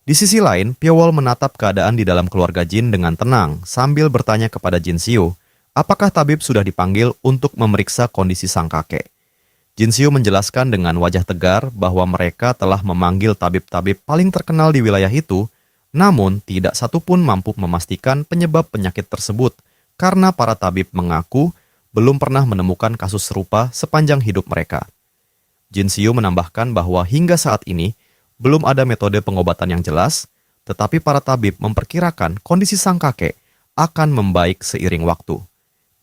Di sisi lain, Piowol menatap keadaan di dalam keluarga Jin dengan tenang sambil bertanya kepada Jin Xiu, apakah tabib sudah dipanggil untuk memeriksa kondisi sang kakek. Jin Xiu menjelaskan dengan wajah tegar bahwa mereka telah memanggil tabib-tabib paling terkenal di wilayah itu, namun tidak satupun mampu memastikan penyebab penyakit tersebut karena para tabib mengaku belum pernah menemukan kasus serupa sepanjang hidup mereka. Jin Xiu menambahkan bahwa hingga saat ini belum ada metode pengobatan yang jelas, tetapi para tabib memperkirakan kondisi sang kakek akan membaik seiring waktu.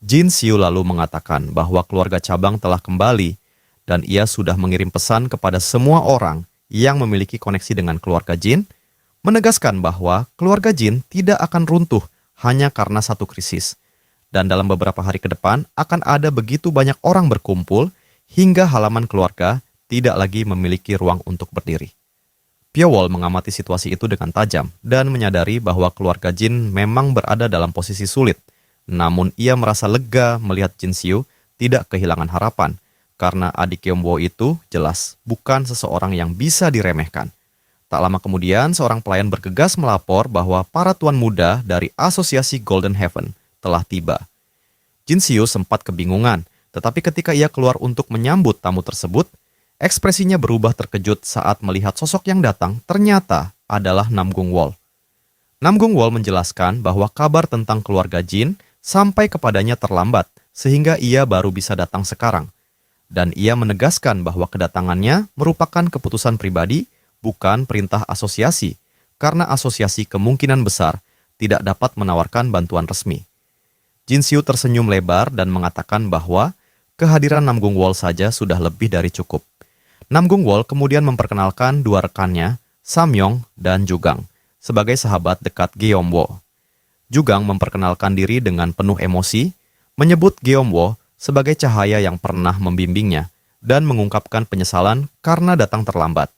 Jin Xiu lalu mengatakan bahwa keluarga cabang telah kembali dan ia sudah mengirim pesan kepada semua orang yang memiliki koneksi dengan keluarga Jin, menegaskan bahwa keluarga Jin tidak akan runtuh hanya karena satu krisis. Dan dalam beberapa hari ke depan akan ada begitu banyak orang berkumpul hingga halaman keluarga tidak lagi memiliki ruang untuk berdiri. Piowol mengamati situasi itu dengan tajam dan menyadari bahwa keluarga Jin memang berada dalam posisi sulit. Namun ia merasa lega melihat Jin Xiu tidak kehilangan harapan, karena adik Yeomwo itu jelas bukan seseorang yang bisa diremehkan. Tak lama kemudian, seorang pelayan bergegas melapor bahwa para tuan muda dari Asosiasi Golden Heaven telah tiba. Jin Xiu sempat kebingungan, tetapi ketika ia keluar untuk menyambut tamu tersebut, ekspresinya berubah terkejut saat melihat sosok yang datang ternyata adalah Namgung Wol. Namgung Wol menjelaskan bahwa kabar tentang keluarga Jin sampai kepadanya terlambat, sehingga ia baru bisa datang sekarang. Dan ia menegaskan bahwa kedatangannya merupakan keputusan pribadi, bukan perintah asosiasi, karena asosiasi kemungkinan besar tidak dapat menawarkan bantuan resmi. Jin Xiu tersenyum lebar dan mengatakan bahwa kehadiran Namgung Wol saja sudah lebih dari cukup. Namgung Wol kemudian memperkenalkan dua rekannya, Samyong dan Jugang, sebagai sahabat dekat Geomwo. Jugang memperkenalkan diri dengan penuh emosi, menyebut Geomwo sebagai cahaya yang pernah membimbingnya dan mengungkapkan penyesalan karena datang terlambat.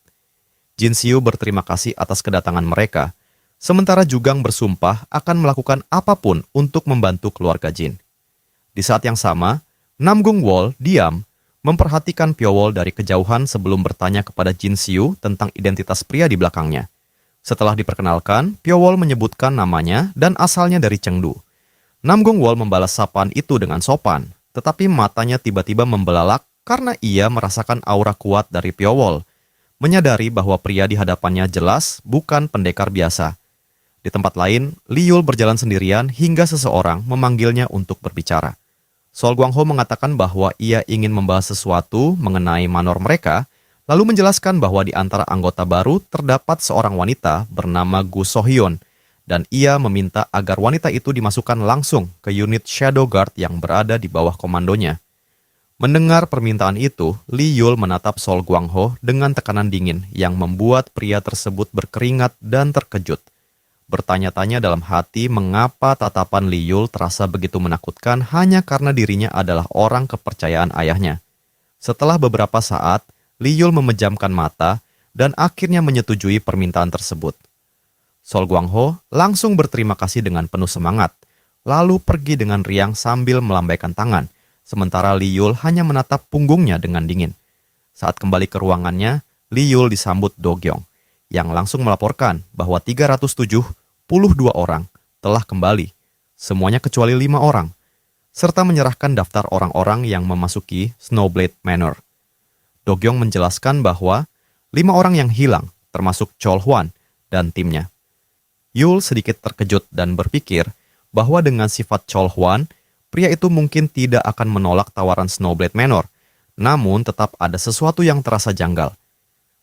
Jin Xiu berterima kasih atas kedatangan mereka, sementara Jugang bersumpah akan melakukan apapun untuk membantu keluarga Jin. Di saat yang sama, Namgung Wol diam memperhatikan Piowol dari kejauhan sebelum bertanya kepada Jin Xiu tentang identitas pria di belakangnya. Setelah diperkenalkan, Piowol menyebutkan namanya dan asalnya dari Chengdu. Namgung Wol membalas sapaan itu dengan sopan, tetapi matanya tiba-tiba membelalak karena ia merasakan aura kuat dari Piowol, menyadari bahwa pria di hadapannya jelas bukan pendekar biasa. Di tempat lain, Li Yul berjalan sendirian hingga seseorang memanggilnya untuk berbicara. Sol Guangho mengatakan bahwa ia ingin membahas sesuatu mengenai manor mereka, lalu menjelaskan bahwa di antara anggota baru terdapat seorang wanita bernama Gu Sohyun, dan ia meminta agar wanita itu dimasukkan langsung ke unit Shadow Guard yang berada di bawah komandonya. Mendengar permintaan itu, Li Yul menatap Sol Guangho dengan tekanan dingin yang membuat pria tersebut berkeringat dan terkejut. Bertanya-tanya dalam hati mengapa tatapan Li Yul terasa begitu menakutkan hanya karena dirinya adalah orang kepercayaan ayahnya. Setelah beberapa saat, Li Yul memejamkan mata dan akhirnya menyetujui permintaan tersebut. Sol Guangho langsung berterima kasih dengan penuh semangat, lalu pergi dengan riang sambil melambaikan tangan, sementara Li Yul hanya menatap punggungnya dengan dingin. Saat kembali ke ruangannya, Li Yul disambut Do Gyong, yang langsung melaporkan bahwa 372 orang telah kembali, semuanya kecuali 5 orang, serta menyerahkan daftar orang-orang yang memasuki Snowblade Manor. Do Gyong menjelaskan bahwa 5 orang yang hilang, termasuk Chol Hwan dan timnya. Yul sedikit terkejut dan berpikir bahwa dengan sifat Chol Hwan, pria itu mungkin tidak akan menolak tawaran Snowblade Manor, namun tetap ada sesuatu yang terasa janggal.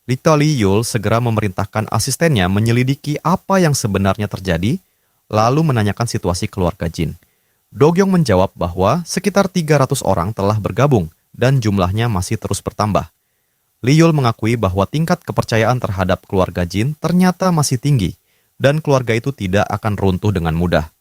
Li Yul segera memerintahkan asistennya menyelidiki apa yang sebenarnya terjadi, lalu menanyakan situasi keluarga Jin. Do Gyong menjawab bahwa sekitar 300 orang telah bergabung dan jumlahnya masih terus bertambah. Li Yul mengakui bahwa tingkat kepercayaan terhadap keluarga Jin ternyata masih tinggi, dan keluarga itu tidak akan runtuh dengan mudah.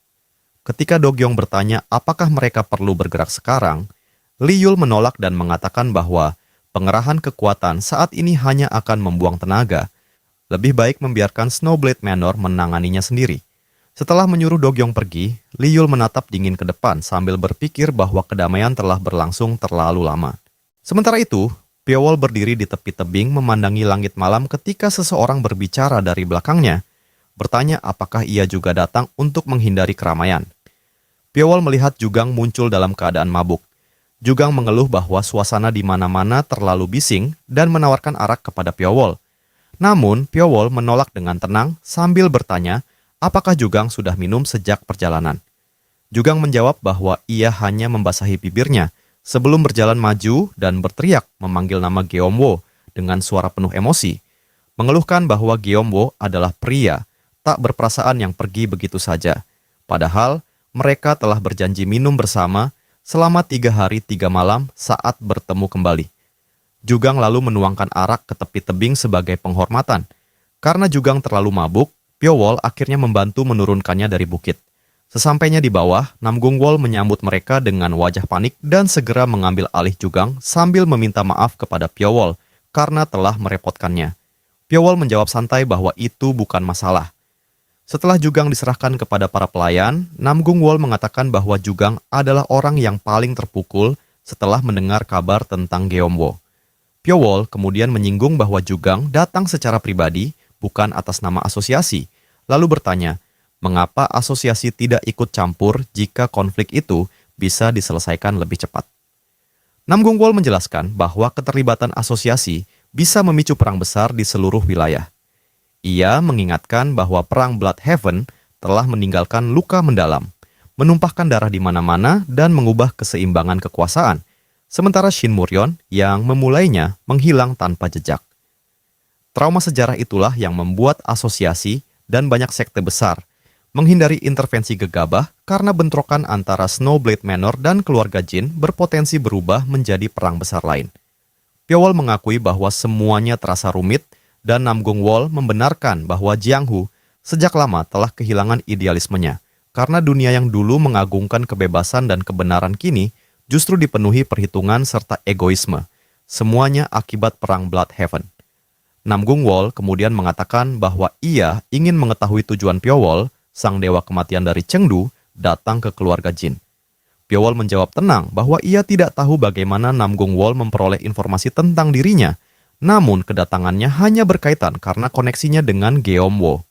Ketika Do Gyong bertanya apakah mereka perlu bergerak sekarang, Li Yul menolak dan mengatakan bahwa pengerahan kekuatan saat ini hanya akan membuang tenaga. Lebih baik membiarkan Snowblade Manor menanganinya sendiri. Setelah menyuruh Do Gyong pergi, Li Yul menatap dingin ke depan sambil berpikir bahwa kedamaian telah berlangsung terlalu lama. Sementara itu, Piowol berdiri di tepi tebing memandangi langit malam ketika seseorang berbicara dari belakangnya, bertanya apakah ia juga datang untuk menghindari keramaian. Pyo-wol melihat Jugang muncul dalam keadaan mabuk. Jugang mengeluh bahwa suasana di mana-mana terlalu bising dan menawarkan arak kepada Pyo-wol. Namun, Pyo-wol menolak dengan tenang sambil bertanya apakah Jugang sudah minum sejak perjalanan. Jugang menjawab bahwa ia hanya membasahi bibirnya sebelum berjalan maju dan berteriak memanggil nama Geom-woo dengan suara penuh emosi, mengeluhkan bahwa Geom-woo adalah pria tak berperasaan yang pergi begitu saja. Padahal, mereka telah berjanji minum bersama selama 3 hari 3 malam saat bertemu kembali. Jugang lalu menuangkan arak ke tepi tebing sebagai penghormatan. Karena Jugang terlalu mabuk, Pyo-wol akhirnya membantu menurunkannya dari bukit. Sesampainya di bawah, Namgung-wol menyambut mereka dengan wajah panik dan segera mengambil alih Jugang sambil meminta maaf kepada Pyo-wol karena telah merepotkannya. Pyo-wol menjawab santai bahwa itu bukan masalah. Setelah Jugang diserahkan kepada para pelayan, Namgung-wol mengatakan bahwa Jugang adalah orang yang paling terpukul setelah mendengar kabar tentang Geom-woo. Pyo-wol kemudian menyinggung bahwa Jugang datang secara pribadi, bukan atas nama asosiasi, lalu bertanya, mengapa asosiasi tidak ikut campur jika konflik itu bisa diselesaikan lebih cepat. Namgung-wol menjelaskan bahwa keterlibatan asosiasi bisa memicu perang besar di seluruh wilayah. Ia mengingatkan bahwa perang Bloodhaven telah meninggalkan luka mendalam, menumpahkan darah di mana-mana dan mengubah keseimbangan kekuasaan, sementara Shin Muryeon yang memulainya menghilang tanpa jejak. Trauma sejarah itulah yang membuat asosiasi dan banyak sekte besar menghindari intervensi gegabah karena bentrokan antara Snowblade Manor dan keluarga Jin berpotensi berubah menjadi perang besar lain. Pyo-wol mengakui bahwa semuanya terasa rumit dan Namgung-wol membenarkan bahwa Jiang-hu sejak lama telah kehilangan idealismenya karena dunia yang dulu mengagungkan kebebasan dan kebenaran kini justru dipenuhi perhitungan serta egoisme, semuanya akibat perang Bloodhaven. Namgung-wol kemudian mengatakan bahwa ia ingin mengetahui tujuan Pyo-wol, sang dewa kematian dari Chengdu, datang ke keluarga Jin. Pyo-wol menjawab tenang bahwa ia tidak tahu bagaimana Namgung-wol memperoleh informasi tentang dirinya, namun kedatangannya hanya berkaitan karena koneksinya dengan Geom-woo.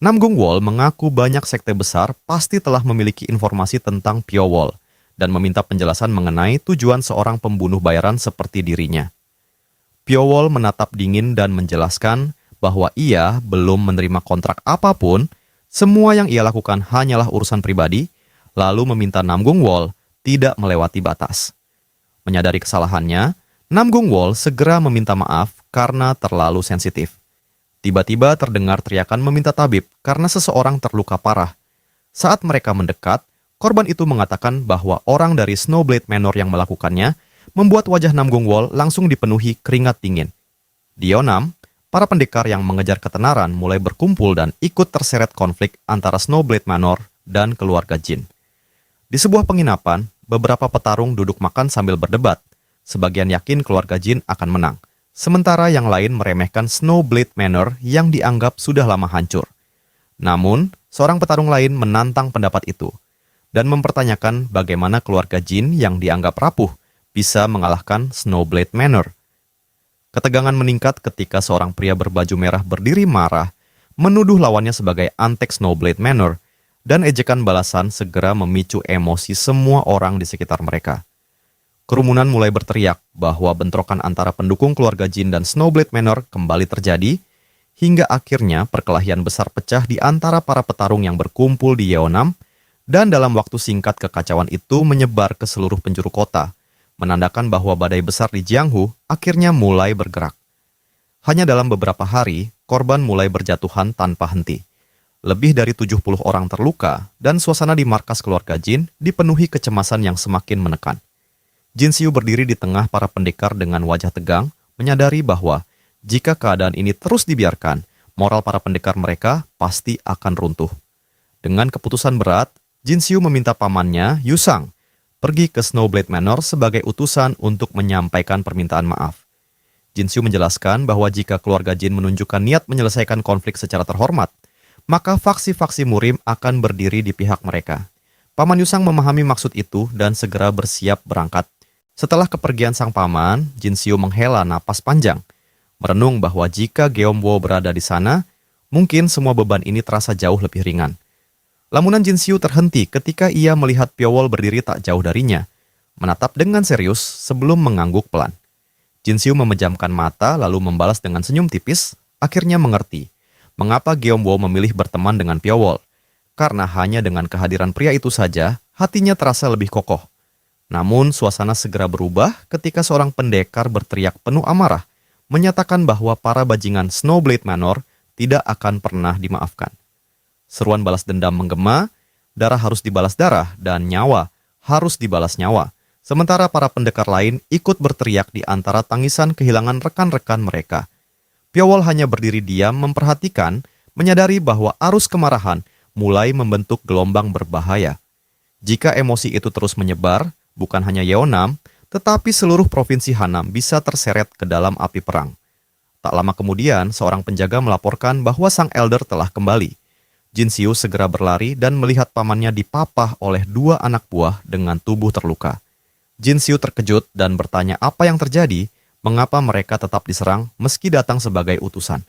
Namgung-wol mengaku banyak sekte besar pasti telah memiliki informasi tentang Pyo-wol, dan meminta penjelasan mengenai tujuan seorang pembunuh bayaran seperti dirinya. Pyo-wol menatap dingin dan menjelaskan bahwa ia belum menerima kontrak apapun, semua yang ia lakukan hanyalah urusan pribadi, lalu meminta Namgung-wol tidak melewati batas. Menyadari kesalahannya, Namgung-wol segera meminta maaf karena terlalu sensitif. Tiba-tiba terdengar teriakan meminta tabib karena seseorang terluka parah. Saat mereka mendekat, korban itu mengatakan bahwa orang dari Snowblade Manor yang melakukannya membuat wajah Namgung-wol langsung dipenuhi keringat dingin. Di Yeonam, para pendekar yang mengejar ketenaran mulai berkumpul dan ikut terseret konflik antara Snowblade Manor dan keluarga Jin. Di sebuah penginapan, beberapa petarung duduk makan sambil berdebat. Sebagian yakin keluarga Jin akan menang, sementara yang lain meremehkan Snowblade Manor yang dianggap sudah lama hancur. Namun, seorang petarung lain menantang pendapat itu dan mempertanyakan bagaimana keluarga Jin yang dianggap rapuh bisa mengalahkan Snowblade Manor. Ketegangan meningkat ketika seorang pria berbaju merah berdiri marah, menuduh lawannya sebagai antek Snowblade Manor, dan ejekan balasan segera memicu emosi semua orang di sekitar mereka. Kerumunan mulai berteriak bahwa bentrokan antara pendukung keluarga Jin dan Snowblade Manor kembali terjadi, hingga akhirnya perkelahian besar pecah di antara para petarung yang berkumpul di Yeonam, dan dalam waktu singkat kekacauan itu menyebar ke seluruh penjuru kota, menandakan bahwa badai besar di Jianghu akhirnya mulai bergerak. Hanya dalam beberapa hari, korban mulai berjatuhan tanpa henti. Lebih dari 70 orang terluka, dan suasana di markas keluarga Jin dipenuhi kecemasan yang semakin menekan. Jin Xiu berdiri di tengah para pendekar dengan wajah tegang, menyadari bahwa jika keadaan ini terus dibiarkan, moral para pendekar mereka pasti akan runtuh. Dengan keputusan berat, Jin Xiu meminta pamannya, Yusang, pergi ke Snowblade Manor sebagai utusan untuk menyampaikan permintaan maaf. Jin Xiu menjelaskan bahwa jika keluarga Jin menunjukkan niat menyelesaikan konflik secara terhormat, maka faksi-faksi Murim akan berdiri di pihak mereka. Paman Yusang memahami maksud itu dan segera bersiap berangkat. Setelah kepergian sang paman, Jin Xiu menghela napas panjang, merenung bahwa jika Geom-woo berada di sana, Mungkin semua beban ini terasa jauh lebih ringan. Lamunan Jin Xiu terhenti ketika ia melihat Pyo-wol berdiri tak jauh darinya, menatap dengan serius sebelum mengangguk pelan. Jin Xiu memejamkan mata lalu membalas dengan senyum tipis, akhirnya mengerti mengapa Gyeom-woo memilih berteman dengan Pyo-wol. Karena hanya dengan kehadiran pria itu saja, hatinya terasa lebih kokoh. Namun suasana segera berubah ketika seorang pendekar berteriak penuh amarah, menyatakan bahwa para bajingan Snowblade Manor tidak akan pernah dimaafkan. Seruan balas dendam menggema, darah harus dibalas darah, dan nyawa harus dibalas nyawa. Sementara para pendekar lain ikut berteriak di antara tangisan kehilangan rekan-rekan mereka. Pyo-wol hanya berdiri diam memperhatikan, menyadari bahwa arus kemarahan mulai membentuk gelombang berbahaya. Jika emosi itu terus menyebar, bukan hanya Yeonam, tetapi seluruh provinsi Hanam bisa terseret ke dalam api perang. Tak lama kemudian, seorang penjaga melaporkan bahwa sang elder telah kembali. Jin Xiu segera berlari dan melihat pamannya dipapah oleh 2 anak buah dengan tubuh terluka. Jin Xiu terkejut dan bertanya apa yang terjadi, mengapa mereka tetap diserang meski datang sebagai utusan.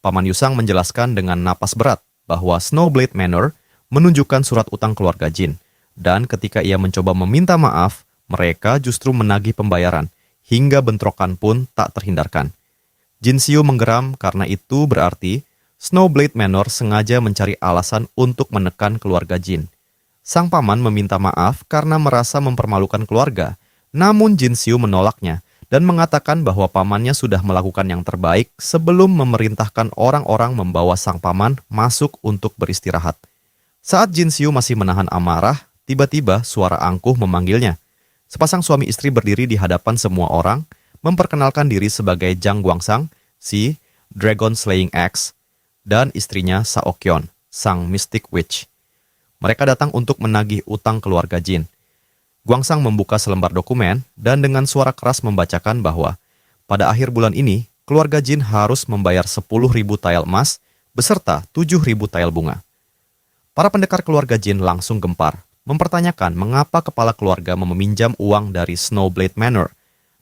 Paman Yusang menjelaskan dengan napas berat bahwa Snowblade Manor menunjukkan surat utang keluarga Jin, dan ketika ia mencoba meminta maaf, mereka justru menagih pembayaran, hingga bentrokan pun tak terhindarkan. Jin Xiu menggeram karena itu berarti Snowblade Manor sengaja mencari alasan untuk menekan keluarga Jin. Sang paman meminta maaf karena merasa mempermalukan keluarga, namun Jin Xiu menolaknya dan mengatakan bahwa pamannya sudah melakukan yang terbaik sebelum memerintahkan orang-orang membawa sang paman masuk untuk beristirahat. Saat Jin Xiu masih menahan amarah, tiba-tiba suara angkuh memanggilnya. Sepasang suami istri berdiri di hadapan semua orang, memperkenalkan diri sebagai Jang Guangsang, si Dragon Slaying Axe, dan istrinya Saokyeon, sang Mystic Witch. Mereka datang untuk menagih utang keluarga Jin. Guangsang membuka selembar dokumen dan dengan suara keras membacakan bahwa pada akhir bulan ini, keluarga Jin harus membayar 10.000 tael emas beserta 7.000 tael bunga. Para pendekar keluarga Jin langsung gempar, mempertanyakan mengapa kepala keluarga meminjam uang dari Snowblade Manor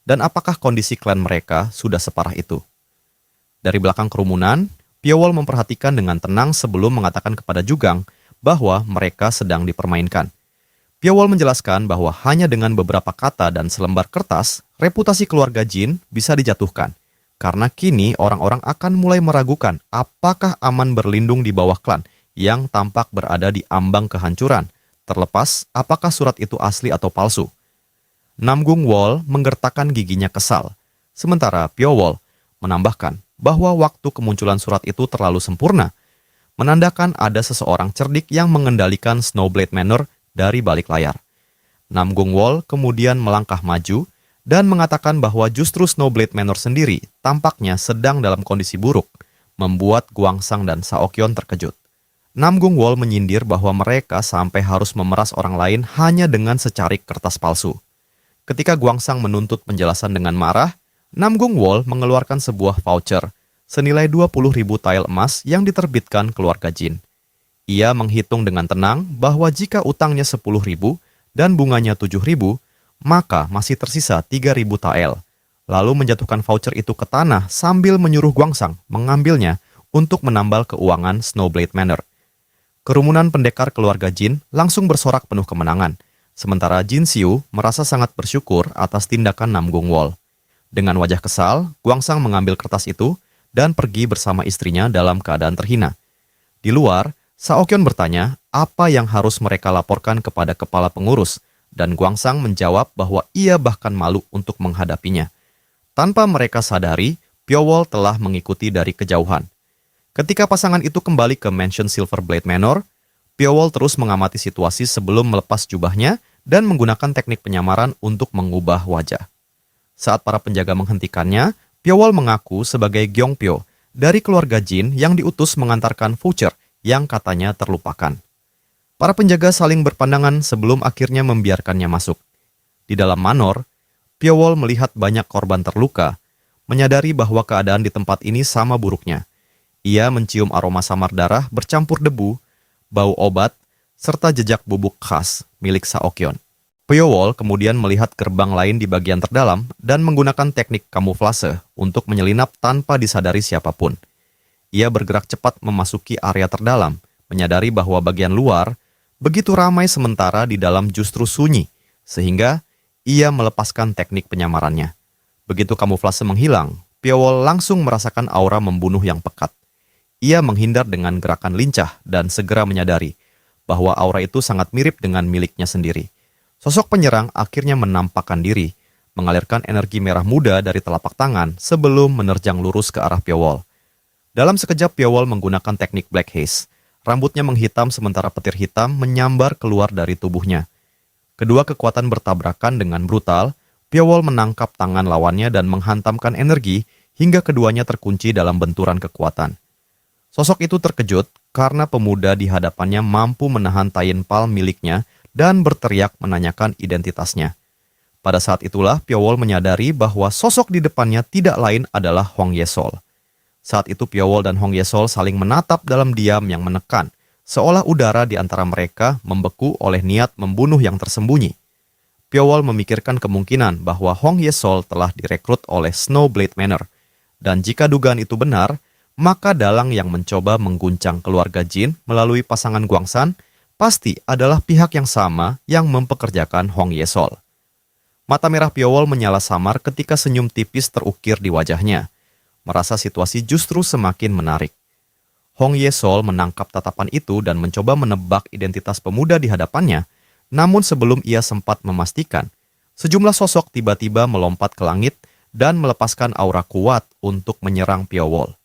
dan apakah kondisi klan mereka sudah separah itu. Dari belakang kerumunan, Pyo-wol memperhatikan dengan tenang sebelum mengatakan kepada Jugang bahwa mereka sedang dipermainkan. Pyo-wol menjelaskan bahwa hanya dengan beberapa kata dan selembar kertas, reputasi keluarga Jin bisa dijatuhkan. Karena kini orang-orang akan mulai meragukan apakah aman berlindung di bawah klan yang tampak berada di ambang kehancuran, terlepas apakah surat itu asli atau palsu. Namgung Wol menggertakkan giginya kesal, sementara Pyo-wol menambahkan bahwa waktu kemunculan surat itu terlalu sempurna, menandakan ada seseorang cerdik yang mengendalikan Snowblade Manor dari balik layar. Namgung Wol kemudian melangkah maju dan mengatakan bahwa justru Snowblade Manor sendiri tampaknya sedang dalam kondisi buruk, membuat Guangsang dan Saokyeon terkejut. Namgung Wol menyindir bahwa mereka sampai harus memeras orang lain hanya dengan secarik kertas palsu. Ketika Guangsang menuntut penjelasan dengan marah, Namgung Wol mengeluarkan sebuah voucher senilai 20.000 tael emas yang diterbitkan keluarga Jin. Ia menghitung dengan tenang bahwa jika utangnya 10.000 dan bunganya 7.000, maka masih tersisa 3.000 tael. Lalu menjatuhkan voucher itu ke tanah sambil menyuruh Guangsang mengambilnya untuk menambal keuangan Snowblade Manor. Kerumunan pendekar keluarga Jin langsung bersorak penuh kemenangan, sementara Jin Xiu merasa sangat bersyukur atas tindakan Namgung Wol. Dengan wajah kesal, Guangsang mengambil kertas itu dan pergi bersama istrinya dalam keadaan terhina. Di luar, Saokyeon bertanya apa yang harus mereka laporkan kepada kepala pengurus, dan Guangsang menjawab bahwa ia bahkan malu untuk menghadapinya. Tanpa mereka sadari, Pyo-wol telah mengikuti dari kejauhan. Ketika pasangan itu kembali ke Mansion Silverblade Manor, Pyo-wol terus mengamati situasi sebelum melepas jubahnya dan menggunakan teknik penyamaran untuk mengubah wajah. Saat para penjaga menghentikannya, Pyo-wol mengaku sebagai Gyeongpyo dari keluarga Jin yang diutus mengantarkan voucher yang katanya terlupakan. Para penjaga saling berpandangan sebelum akhirnya membiarkannya masuk. Di dalam manor, Pyo-wol melihat banyak korban terluka, menyadari bahwa keadaan di tempat ini sama buruknya. Ia mencium aroma samar darah bercampur debu, bau obat, serta jejak bubuk khas milik Saokyeon. Pyo-wol kemudian melihat gerbang lain di bagian terdalam dan menggunakan teknik kamuflase untuk menyelinap tanpa disadari siapapun. Ia bergerak cepat memasuki area terdalam, menyadari bahwa bagian luar begitu ramai sementara di dalam justru sunyi, sehingga ia melepaskan teknik penyamarannya. Begitu kamuflase menghilang, Piowol langsung merasakan aura membunuh yang pekat. Ia menghindar dengan gerakan lincah dan segera menyadari bahwa aura itu sangat mirip dengan miliknya sendiri. Sosok penyerang akhirnya menampakkan diri, mengalirkan energi merah muda dari telapak tangan sebelum menerjang lurus ke arah Piowol. Dalam sekejap Piowol menggunakan teknik Black Haze. Rambutnya menghitam sementara petir hitam menyambar keluar dari tubuhnya. Kedua kekuatan bertabrakan dengan brutal, Piowol menangkap tangan lawannya dan menghantamkan energi hingga keduanya terkunci dalam benturan kekuatan. Sosok itu terkejut karena pemuda di hadapannya mampu menahan tayenpal miliknya dan berteriak menanyakan identitasnya. Pada saat itulah Piowol menyadari bahwa sosok di depannya tidak lain adalah Hong Yesol. Saat itu Piowol dan Hong Yesol saling menatap dalam diam yang menekan, seolah udara di antara mereka membeku oleh niat membunuh yang tersembunyi. Piowol memikirkan kemungkinan bahwa Hong Yesol telah direkrut oleh Snowblade Manor, dan jika dugaan itu benar, maka dalang yang mencoba mengguncang keluarga Jin melalui pasangan Guangsan pasti adalah pihak yang sama yang mempekerjakan Hong Yesol. Mata merah Piowol menyala samar ketika senyum tipis terukir di wajahnya. Merasa situasi justru semakin menarik. Hong Yesol menangkap tatapan itu dan mencoba menebak identitas pemuda di hadapannya, namun sebelum ia sempat memastikan, sejumlah sosok tiba-tiba melompat ke langit dan melepaskan aura kuat untuk menyerang Piowol.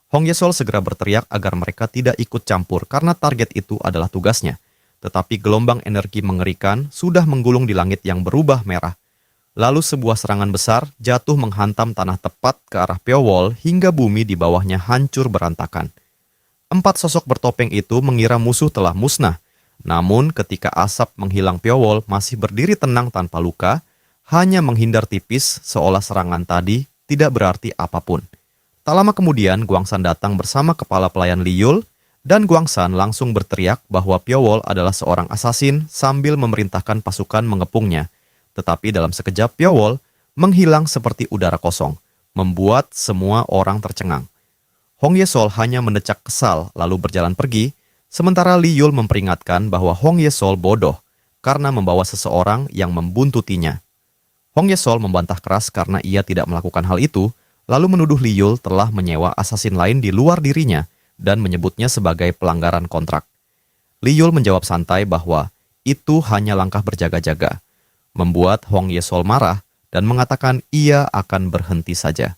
Hong Yesol segera berteriak agar mereka tidak ikut campur karena target itu adalah tugasnya, tetapi gelombang energi mengerikan sudah menggulung di langit yang berubah merah. Lalu sebuah serangan besar jatuh menghantam tanah tepat ke arah Piowol hingga bumi di bawahnya hancur berantakan. 4 sosok bertopeng itu mengira musuh telah musnah. Namun ketika asap menghilang Piowol masih berdiri tenang tanpa luka, hanya menghindar tipis seolah serangan tadi tidak berarti apapun. Tak lama kemudian Guangsan datang bersama kepala pelayan Li Yul dan Guangsan langsung berteriak bahwa Piowol adalah seorang asasin sambil memerintahkan pasukan mengepungnya. Tetapi dalam sekejap Piowol menghilang seperti udara kosong, membuat semua orang tercengang. Hong Yesol hanya mendecak kesal lalu berjalan pergi, sementara Li Yul memperingatkan bahwa Hong Yesol bodoh karena membawa seseorang yang membuntutinya. Hong Yesol membantah keras karena ia tidak melakukan hal itu, lalu menuduh Li Yul telah menyewa asasin lain di luar dirinya dan menyebutnya sebagai pelanggaran kontrak. Li Yul menjawab santai bahwa itu hanya langkah berjaga-jaga, membuat Hong Yesol marah dan mengatakan ia akan berhenti saja.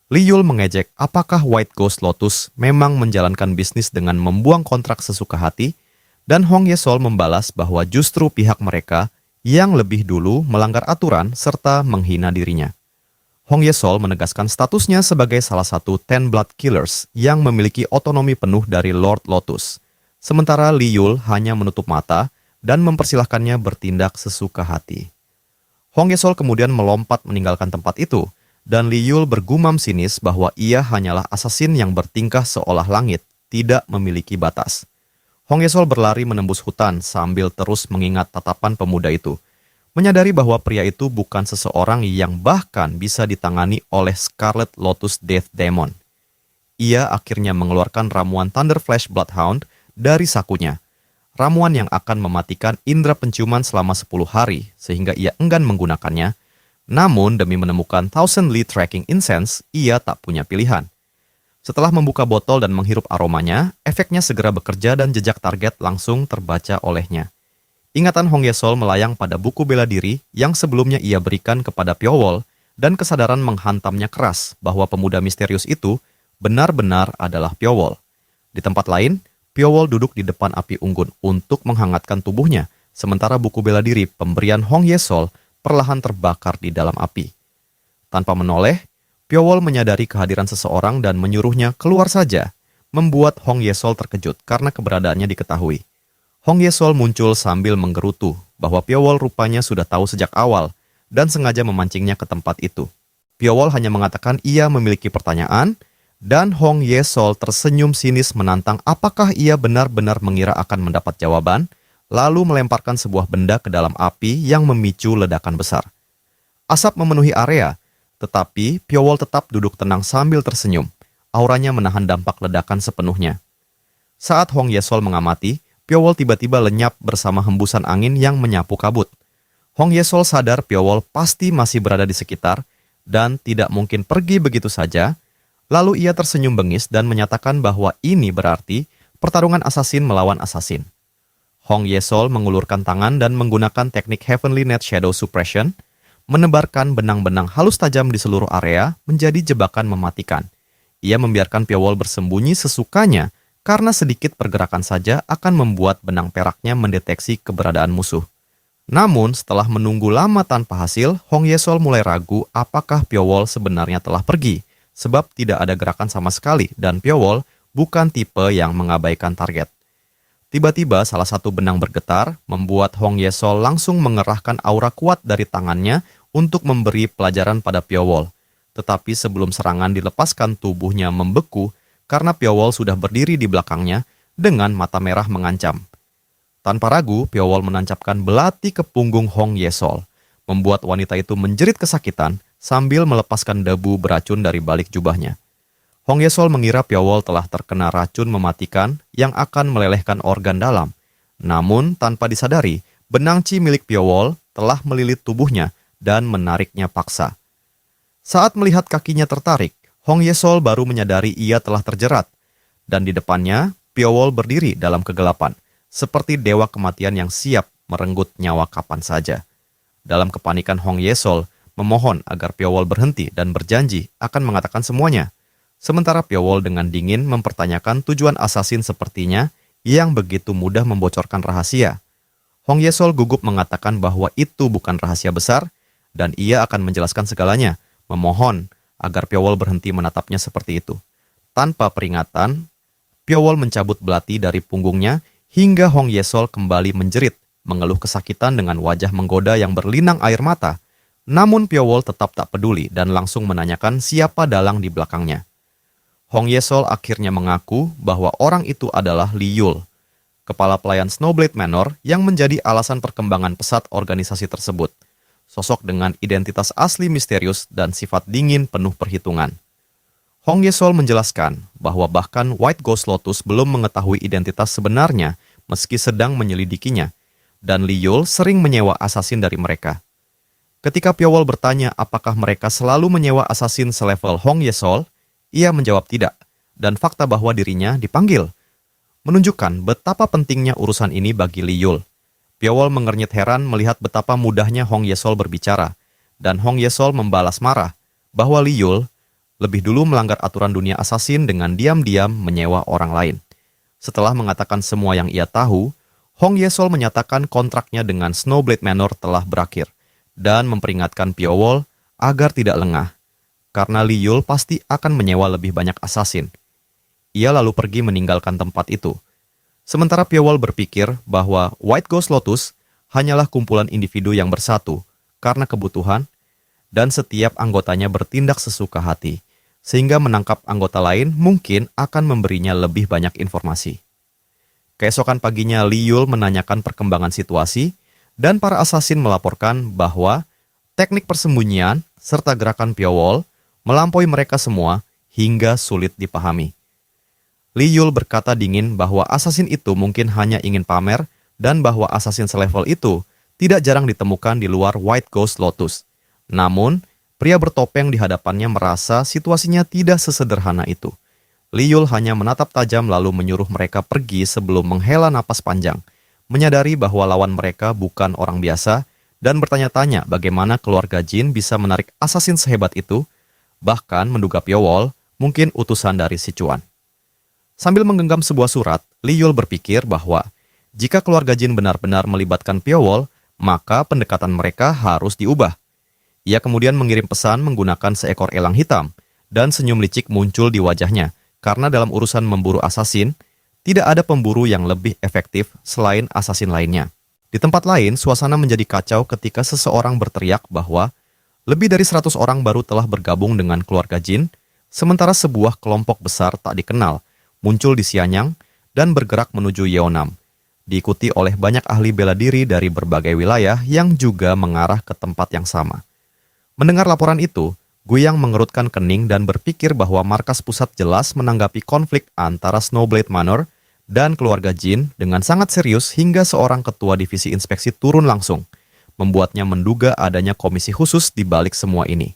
Li Yul mengejek apakah White Ghost Lotus memang menjalankan bisnis dengan membuang kontrak sesuka hati, dan Hong Yesol membalas bahwa justru pihak mereka yang lebih dulu melanggar aturan serta menghina dirinya. Hong Yesol menegaskan statusnya sebagai salah satu Ten Blood Killers yang memiliki otonomi penuh dari Lord Lotus, sementara Li Yul hanya menutup mata dan mempersilahkannya bertindak sesuka hati. Hong Yesol kemudian melompat meninggalkan tempat itu, dan Li Yul bergumam sinis bahwa ia hanyalah asasin yang bertingkah seolah langit tidak memiliki batas. Hong Yesol berlari menembus hutan sambil terus mengingat tatapan pemuda itu, menyadari bahwa pria itu bukan seseorang yang bahkan bisa ditangani oleh Scarlet Lotus Death Demon. Ia akhirnya mengeluarkan ramuan Thunder Flash Bloodhound dari sakunya, ramuan yang akan mematikan indera penciuman selama 10 hari sehingga ia enggan menggunakannya. Namun demi menemukan Thousand Li Tracking Incense, ia tak punya pilihan. Setelah membuka botol dan menghirup aromanya, efeknya segera bekerja dan jejak target langsung terbaca olehnya. Ingatan Hong Yesol melayang pada buku bela diri yang sebelumnya ia berikan kepada Piowol dan kesadaran menghantamnya keras bahwa pemuda misterius itu benar-benar adalah Piowol. Di tempat lain, Piowol duduk di depan api unggun untuk menghangatkan tubuhnya, sementara buku bela diri pemberian Hong Yesol perlahan terbakar di dalam api. Tanpa menoleh, Piowol menyadari kehadiran seseorang dan menyuruhnya keluar saja, membuat Hong Yesol terkejut karena keberadaannya diketahui. Hong Yesol muncul sambil menggerutu bahwa Piowol rupanya sudah tahu sejak awal dan sengaja memancingnya ke tempat itu. Piowol hanya mengatakan ia memiliki pertanyaan, dan Hong Yesol tersenyum sinis menantang apakah ia benar-benar mengira akan mendapat jawaban, lalu melemparkan sebuah benda ke dalam api yang memicu ledakan besar. Asap memenuhi area, tetapi Piowol tetap duduk tenang sambil tersenyum, auranya menahan dampak ledakan sepenuhnya. Saat Hong Yesol mengamati, Pyo-wol tiba-tiba lenyap bersama hembusan angin yang menyapu kabut. Hong Yesol sadar Pyo-wol pasti masih berada di sekitar dan tidak mungkin pergi begitu saja. Lalu ia tersenyum bengis dan menyatakan bahwa ini berarti pertarungan asasin melawan asasin. Hong Yesol mengulurkan tangan dan menggunakan teknik Heavenly Net Shadow Suppression, menebarkan benang-benang halus tajam di seluruh area menjadi jebakan mematikan. Ia membiarkan Pyo-wol bersembunyi sesukanya karena sedikit pergerakan saja akan membuat benang peraknya mendeteksi keberadaan musuh. Namun, setelah menunggu lama tanpa hasil, Hong Yesol mulai ragu apakah Pyo-wol sebenarnya telah pergi, sebab tidak ada gerakan sama sekali dan Pyo-wol bukan tipe yang mengabaikan target. Tiba-tiba salah satu benang bergetar, membuat Hong Yesol langsung mengerahkan aura kuat dari tangannya untuk memberi pelajaran pada Pyo-wol. Tetapi sebelum serangan dilepaskan, tubuhnya membeku karena Pyo-wol sudah berdiri di belakangnya dengan mata merah mengancam. Tanpa ragu, Pyo-wol menancapkan belati ke punggung Hong Yesol, membuat wanita itu menjerit kesakitan sambil melepaskan debu beracun dari balik jubahnya. Hong Yesol mengira Pyo-wol telah terkena racun mematikan yang akan melelehkan organ dalam. Namun, tanpa disadari, benang chi milik Pyo-wol telah melilit tubuhnya dan menariknya paksa. Saat melihat kakinya tertarik, Hong Yesol baru menyadari ia telah terjerat, dan di depannya, Pyo-wol berdiri dalam kegelapan, seperti dewa kematian yang siap merenggut nyawa kapan saja. Dalam kepanikan, Hong Yesol memohon agar Pyo-wol berhenti dan berjanji akan mengatakan semuanya. Sementara Pyo-wol dengan dingin mempertanyakan tujuan asasin sepertinya yang begitu mudah membocorkan rahasia. Hong Yesol gugup mengatakan bahwa itu bukan rahasia besar dan ia akan menjelaskan segalanya, memohon agar Pyo-wol berhenti menatapnya seperti itu. Tanpa peringatan, Pyo-wol mencabut belati dari punggungnya hingga Hong Yesol kembali menjerit, mengeluh kesakitan dengan wajah menggoda yang berlinang air mata. Namun Pyo-wol tetap tak peduli dan langsung menanyakan siapa dalang di belakangnya. Hong Yesol akhirnya mengaku bahwa orang itu adalah Li Yul, kepala pelayan Snowblade Manor yang menjadi alasan perkembangan pesat organisasi tersebut. Sosok dengan identitas asli misterius dan sifat dingin penuh perhitungan. Hong Yesol menjelaskan bahwa bahkan White Ghost Lotus belum mengetahui identitas sebenarnya meski sedang menyelidikinya, dan Li Yul sering menyewa asasin dari mereka. Ketika Pyo-wol bertanya apakah mereka selalu menyewa asasin selevel Hong Yesol, ia menjawab tidak, dan fakta bahwa dirinya dipanggil menunjukkan betapa pentingnya urusan ini bagi Li Yul. Pyo-wol mengernyit heran melihat betapa mudahnya Hong Yesol berbicara, dan Hong Yesol membalas marah bahwa Li Yul lebih dulu melanggar aturan dunia asasin dengan diam-diam menyewa orang lain. Setelah mengatakan semua yang ia tahu, Hong Yesol menyatakan kontraknya dengan Snowblade Manor telah berakhir, dan memperingatkan Pyo-wol agar tidak lengah, karena Li Yul pasti akan menyewa lebih banyak asasin. Ia lalu pergi meninggalkan tempat itu. Sementara Pyo-wol berpikir bahwa White Ghost Lotus hanyalah kumpulan individu yang bersatu karena kebutuhan, dan setiap anggotanya bertindak sesuka hati, sehingga menangkap anggota lain mungkin akan memberinya lebih banyak informasi. Keesokan paginya Li Yul menanyakan perkembangan situasi, dan para asasin melaporkan bahwa teknik persembunyian serta gerakan Pyo-wol melampaui mereka semua hingga sulit dipahami. Li Yul berkata dingin bahwa asasin itu mungkin hanya ingin pamer dan bahwa asasin selevel itu tidak jarang ditemukan di luar White Ghost Lotus. Namun, pria bertopeng di hadapannya merasa situasinya tidak sesederhana itu. Li Yul hanya menatap tajam lalu menyuruh mereka pergi sebelum menghela napas panjang, menyadari bahwa lawan mereka bukan orang biasa dan bertanya-tanya bagaimana keluarga Jin bisa menarik asasin sehebat itu, bahkan menduga Pyo-wol mungkin utusan dari Sichuan. Sambil menggenggam sebuah surat, Li Yul berpikir bahwa jika keluarga Jin benar-benar melibatkan Pyo-wol, maka pendekatan mereka harus diubah. Ia kemudian mengirim pesan menggunakan seekor elang hitam, dan senyum licik muncul di wajahnya, karena dalam urusan memburu asasin, tidak ada pemburu yang lebih efektif selain asasin lainnya. Di tempat lain, suasana menjadi kacau ketika seseorang berteriak bahwa lebih dari 100 orang baru telah bergabung dengan keluarga Jin, sementara sebuah kelompok besar tak dikenal muncul di Xianyang dan bergerak menuju Yeonam, diikuti oleh banyak ahli bela diri dari berbagai wilayah yang juga mengarah ke tempat yang sama. Mendengar laporan itu, Guyang mengerutkan kening dan berpikir bahwa markas pusat jelas menanggapi konflik antara Snowblade Manor dan keluarga Jin dengan sangat serius hingga seorang ketua divisi inspeksi turun langsung, membuatnya menduga adanya komisi khusus di balik semua ini.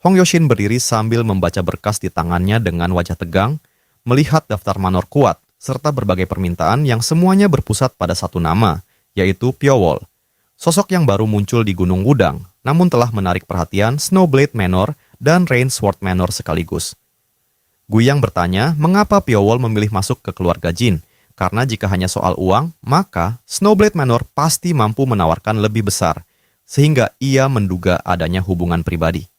Hong Yoshin berdiri sambil membaca berkas di tangannya dengan wajah tegang, melihat daftar manor kuat, serta berbagai permintaan yang semuanya berpusat pada satu nama, yaitu Pyeowol. Sosok yang baru muncul di Gunung Wudang, namun telah menarik perhatian Snowblade Manor dan Rainsword Manor sekaligus. Guyang bertanya mengapa Pyeowol memilih masuk ke keluarga Jin, karena jika hanya soal uang, maka Snowblade Manor pasti mampu menawarkan lebih besar, sehingga ia menduga adanya hubungan pribadi.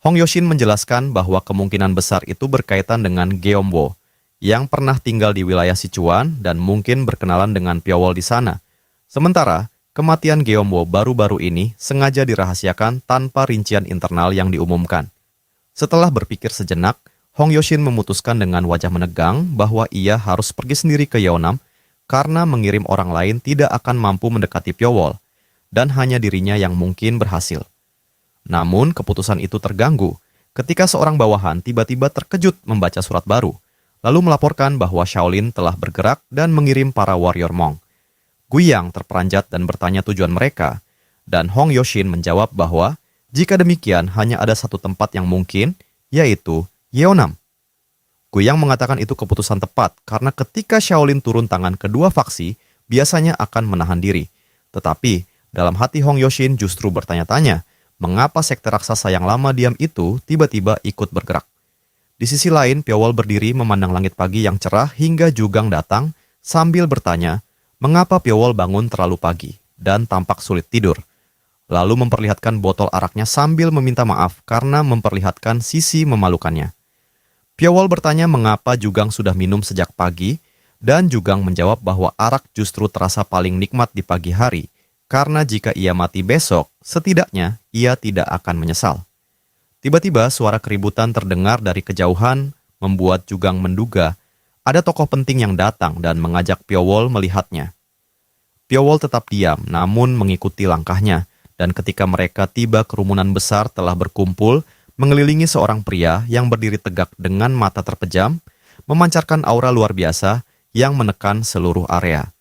Hong Yoshin menjelaskan bahwa kemungkinan besar itu berkaitan dengan Geomwo, yang pernah tinggal di wilayah Sichuan dan mungkin berkenalan dengan Pyeowol di sana. Sementara, kematian Geomwo baru-baru ini sengaja dirahasiakan tanpa rincian internal yang diumumkan. Setelah berpikir sejenak, Hong Yoshin memutuskan dengan wajah menegang bahwa ia harus pergi sendiri ke Yeonam karena mengirim orang lain tidak akan mampu mendekati Pyeowol, dan hanya dirinya yang mungkin berhasil. Namun, keputusan itu terganggu ketika seorang bawahan tiba-tiba terkejut membaca surat baru, lalu melaporkan bahwa Shaolin telah bergerak dan mengirim para warrior Hmong. Guyang terperanjat dan bertanya tujuan mereka, dan Hong Yoshin menjawab bahwa jika demikian hanya ada satu tempat yang mungkin, yaitu Yeonam. Guyang mengatakan itu keputusan tepat karena ketika Shaolin turun tangan kedua faksi, biasanya akan menahan diri. Tetapi, dalam hati Hong Yoshin justru bertanya-tanya, mengapa sekte raksasa yang lama diam itu tiba-tiba ikut bergerak. Di sisi lain, Pyeowol berdiri memandang langit pagi yang cerah hingga Jugang datang sambil bertanya, mengapa Pyeowol bangun terlalu pagi dan tampak sulit tidur. Lalu memperlihatkan botol araknya sambil meminta maaf karena memperlihatkan sisi memalukannya. Pyeowol bertanya mengapa Jugang sudah minum sejak pagi, dan Jugang menjawab bahwa arak justru terasa paling nikmat di pagi hari, karena jika ia mati besok, setidaknya ia tidak akan menyesal. Tiba-tiba suara keributan terdengar dari kejauhan, membuat Jugang menduga ada tokoh penting yang datang dan mengajak Pyeowol melihatnya. Pyeowol tetap diam, namun mengikuti langkahnya, dan ketika mereka tiba kerumunan besar telah berkumpul, mengelilingi seorang pria yang berdiri tegak dengan mata terpejam, memancarkan aura luar biasa yang menekan seluruh area.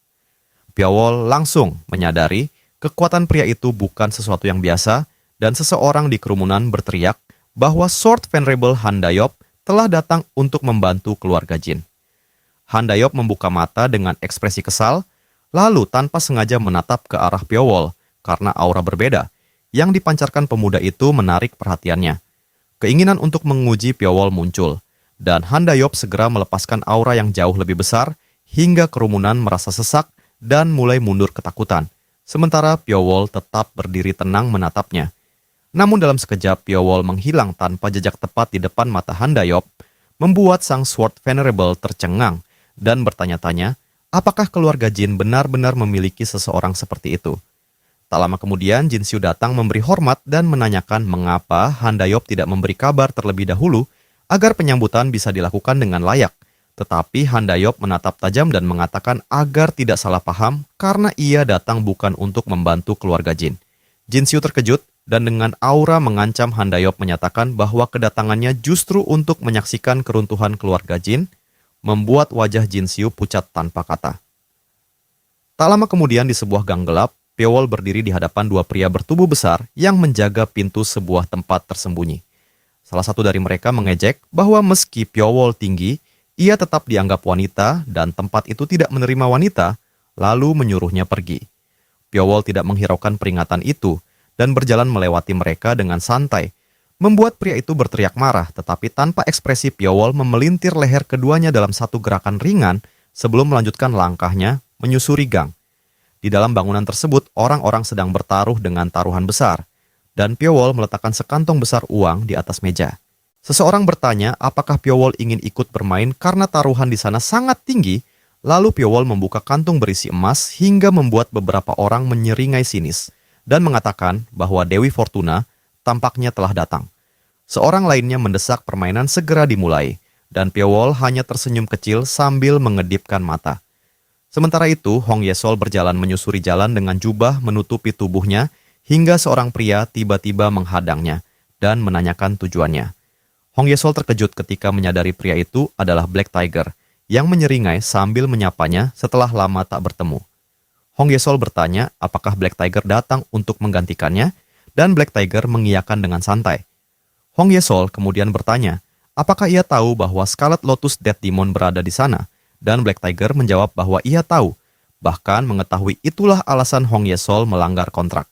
Pyeowol langsung menyadari kekuatan pria itu bukan sesuatu yang biasa, dan seseorang di kerumunan berteriak bahwa Sword Venerable Han Dayop telah datang untuk membantu keluarga Jin. Han Dayop membuka mata dengan ekspresi kesal, lalu tanpa sengaja menatap ke arah Pyeowol karena aura berbeda yang dipancarkan pemuda itu menarik perhatiannya. Keinginan untuk menguji Pyeowol muncul, dan Han Dayop segera melepaskan aura yang jauh lebih besar hingga kerumunan merasa sesak dan mulai mundur ketakutan, sementara Pyeowol tetap berdiri tenang menatapnya. Namun dalam sekejap Pyeowol menghilang tanpa jejak tepat di depan mata Han Dayop, membuat sang Sword Venerable tercengang dan bertanya-tanya, apakah keluarga Jin benar-benar memiliki seseorang seperti itu? Tak lama kemudian, Jin Xiu datang memberi hormat dan menanyakan mengapa Han Dayop tidak memberi kabar terlebih dahulu agar penyambutan bisa dilakukan dengan layak. Tetapi Han Dayop menatap tajam dan mengatakan agar tidak salah paham karena ia datang bukan untuk membantu keluarga Jin. Jin Xiu terkejut dan dengan aura mengancam Han Dayop menyatakan bahwa kedatangannya justru untuk menyaksikan keruntuhan keluarga Jin, membuat wajah Jin Xiu pucat tanpa kata. Tak lama kemudian di sebuah gang gelap, Pyeowol berdiri di hadapan dua pria bertubuh besar yang menjaga pintu sebuah tempat tersembunyi. Salah satu dari mereka mengejek bahwa meski Pyeowol tinggi, ia tetap dianggap wanita dan tempat itu tidak menerima wanita, lalu menyuruhnya pergi. Pyeowol tidak menghiraukan peringatan itu dan berjalan melewati mereka dengan santai, membuat pria itu berteriak marah, tetapi tanpa ekspresi Pyeowol memelintir leher keduanya dalam satu gerakan ringan sebelum melanjutkan langkahnya menyusuri gang. Di dalam bangunan tersebut, orang-orang sedang bertaruh dengan taruhan besar, dan Pyeowol meletakkan sekantong besar uang di atas meja. Seseorang bertanya apakah Pyeowol ingin ikut bermain karena taruhan di sana sangat tinggi, lalu Pyeowol membuka kantung berisi emas hingga membuat beberapa orang menyeringai sinis, dan mengatakan bahwa Dewi Fortuna tampaknya telah datang. Seorang lainnya mendesak permainan segera dimulai, dan Pyeowol hanya tersenyum kecil sambil mengedipkan mata. Sementara itu, Hong Yesol berjalan menyusuri jalan dengan jubah menutupi tubuhnya, hingga seorang pria tiba-tiba menghadangnya, dan menanyakan tujuannya. Hong Yesol terkejut ketika menyadari pria itu adalah Black Tiger yang menyeringai sambil menyapanya setelah lama tak bertemu. Hong Yesol bertanya apakah Black Tiger datang untuk menggantikannya, dan Black Tiger mengiyakan dengan santai. Hong Yesol kemudian bertanya apakah ia tahu bahwa Scarlet Lotus Death Demon berada di sana, dan Black Tiger menjawab bahwa ia tahu, bahkan mengetahui itulah alasan Hong Yesol melanggar kontrak.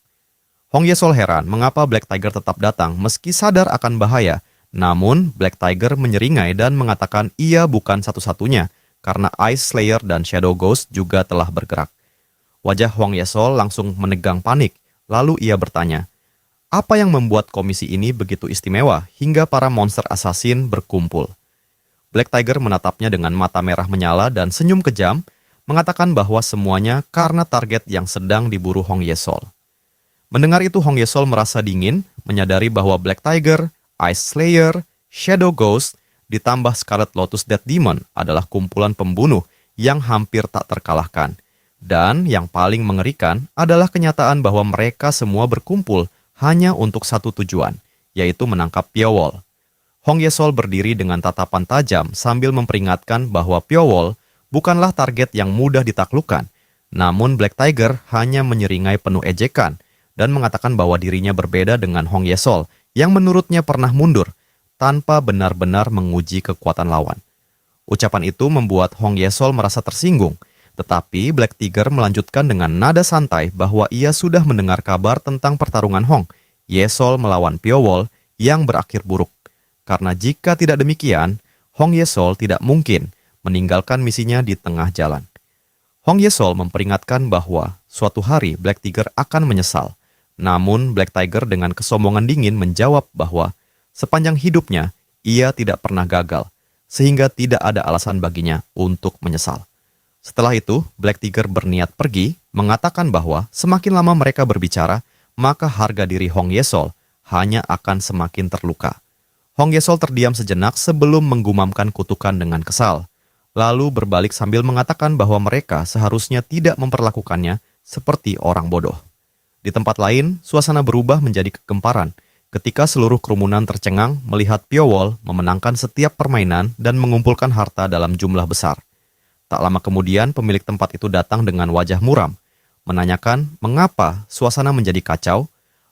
Hong Yesol heran mengapa Black Tiger tetap datang meski sadar akan bahaya. Namun, Black Tiger menyeringai dan mengatakan ia bukan satu-satunya, karena Ice Slayer dan Shadow Ghost juga telah bergerak. Wajah Hong Yesol langsung menegang panik, lalu ia bertanya, apa yang membuat komisi ini begitu istimewa hingga para monster assassin berkumpul? Black Tiger menatapnya dengan mata merah menyala dan senyum kejam, mengatakan bahwa semuanya karena target yang sedang diburu Hong Yesol. Mendengar itu Hong Yesol merasa dingin, menyadari bahwa Black Tiger, Ice Slayer, Shadow Ghost, ditambah Scarlet Lotus Death Demon adalah kumpulan pembunuh yang hampir tak terkalahkan. Dan yang paling mengerikan adalah kenyataan bahwa mereka semua berkumpul hanya untuk satu tujuan, yaitu menangkap Piowol. Hong Yesol berdiri dengan tatapan tajam sambil memperingatkan bahwa Piowol bukanlah target yang mudah ditaklukkan, namun Black Tiger hanya menyeringai penuh ejekan dan mengatakan bahwa dirinya berbeda dengan Hong Yesol yang menurutnya pernah mundur, tanpa benar-benar menguji kekuatan lawan. Ucapan itu membuat Hong Yesol merasa tersinggung, tetapi Black Tiger melanjutkan dengan nada santai bahwa ia sudah mendengar kabar tentang pertarungan Hong Yesol melawan Piowol yang berakhir buruk. Karena jika tidak demikian, Hong Yesol tidak mungkin meninggalkan misinya di tengah jalan. Hong Yesol memperingatkan bahwa suatu hari Black Tiger akan menyesal. Namun Black Tiger dengan kesombongan dingin menjawab bahwa sepanjang hidupnya ia tidak pernah gagal, sehingga tidak ada alasan baginya untuk menyesal. Setelah itu, Black Tiger berniat pergi, mengatakan bahwa semakin lama mereka berbicara, maka harga diri Hong Yesol hanya akan semakin terluka. Hong Yesol terdiam sejenak sebelum menggumamkan kutukan dengan kesal, lalu berbalik sambil mengatakan bahwa mereka seharusnya tidak memperlakukannya seperti orang bodoh. Di tempat lain, suasana berubah menjadi kegemparan ketika seluruh kerumunan tercengang melihat Piowol memenangkan setiap permainan dan mengumpulkan harta dalam jumlah besar. Tak lama kemudian, pemilik tempat itu datang dengan wajah muram, menanyakan mengapa suasana menjadi kacau,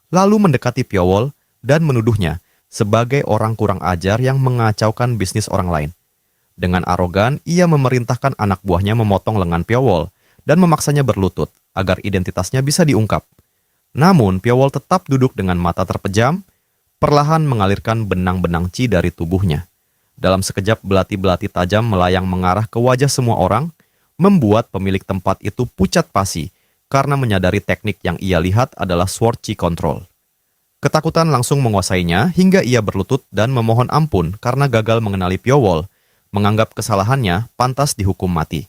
lalu mendekati Piowol dan menuduhnya sebagai orang kurang ajar yang mengacaukan bisnis orang lain. Dengan arogan, ia memerintahkan anak buahnya memotong lengan Piowol dan memaksanya berlutut agar identitasnya bisa diungkap. Namun, Piowol tetap duduk dengan mata terpejam, perlahan mengalirkan benang-benang chi dari tubuhnya. Dalam sekejap, belati-belati tajam melayang mengarah ke wajah semua orang, membuat pemilik tempat itu pucat pasi karena menyadari teknik yang ia lihat adalah sword chi control. Ketakutan langsung menguasainya hingga ia berlutut dan memohon ampun karena gagal mengenali Piowol, menganggap kesalahannya pantas dihukum mati.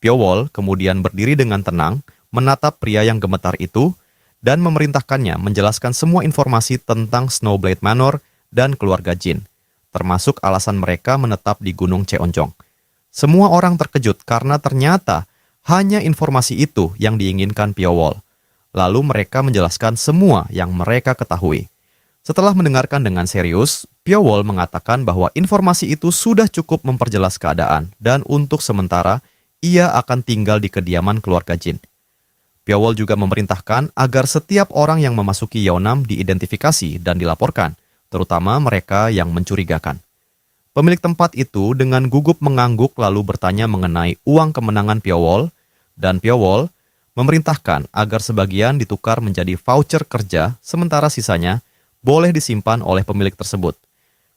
Piowol kemudian berdiri dengan tenang, menatap pria yang gemetar itu, dan memerintahkannya menjelaskan semua informasi tentang Snowblade Manor dan keluarga Jin, termasuk alasan mereka menetap di Gunung Cheonjong. Semua orang terkejut karena ternyata hanya informasi itu yang diinginkan Piowol. Lalu mereka menjelaskan semua yang mereka ketahui. Setelah mendengarkan dengan serius, Piowol mengatakan bahwa informasi itu sudah cukup memperjelas keadaan dan untuk sementara ia akan tinggal di kediaman keluarga Jin. Piowol juga memerintahkan agar setiap orang yang memasuki Yeonam diidentifikasi dan dilaporkan, terutama mereka yang mencurigakan. Pemilik tempat itu dengan gugup mengangguk lalu bertanya mengenai uang kemenangan Piowol, dan Piowol memerintahkan agar sebagian ditukar menjadi voucher kerja, sementara sisanya boleh disimpan oleh pemilik tersebut.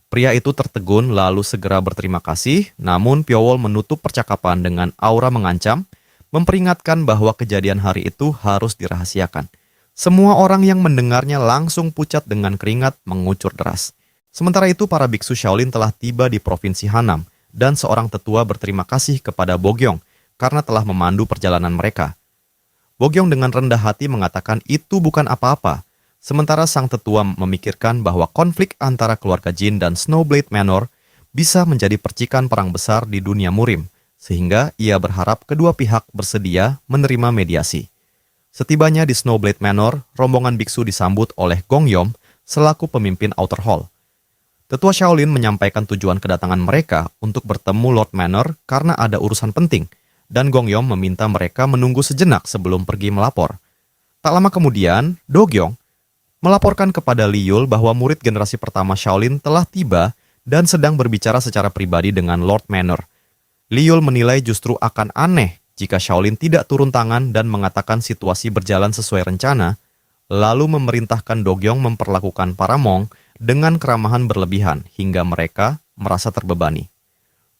Pria itu tertegun lalu segera berterima kasih, namun Piowol menutup percakapan dengan aura mengancam, memperingatkan bahwa kejadian hari itu harus dirahasiakan. Semua orang yang mendengarnya langsung pucat dengan keringat mengucur deras. Sementara itu, para biksu Shaolin telah tiba di Provinsi Hanam, dan seorang tetua berterima kasih kepada Bogyong karena telah memandu perjalanan mereka. Bogyong dengan rendah hati mengatakan itu bukan apa-apa, sementara sang tetua memikirkan bahwa konflik antara keluarga Jin dan Snowblade Manor bisa menjadi percikan perang besar di dunia murim, sehingga ia berharap kedua pihak bersedia menerima mediasi. Setibanya di Snowblade Manor, rombongan biksu disambut oleh Gongyom selaku pemimpin Outer Hall. Tetua Shaolin menyampaikan tujuan kedatangan mereka untuk bertemu Lord Manor karena ada urusan penting, dan Gong Yom meminta mereka menunggu sejenak sebelum pergi melapor. Tak lama kemudian, Do Gyong melaporkan kepada Li Yul bahwa murid generasi pertama Shaolin telah tiba dan sedang berbicara secara pribadi dengan Lord Manor. Li Yul menilai justru akan aneh jika Shaolin tidak turun tangan dan mengatakan situasi berjalan sesuai rencana, lalu memerintahkan Do Gyong memperlakukan para Hmong dengan keramahan berlebihan hingga mereka merasa terbebani.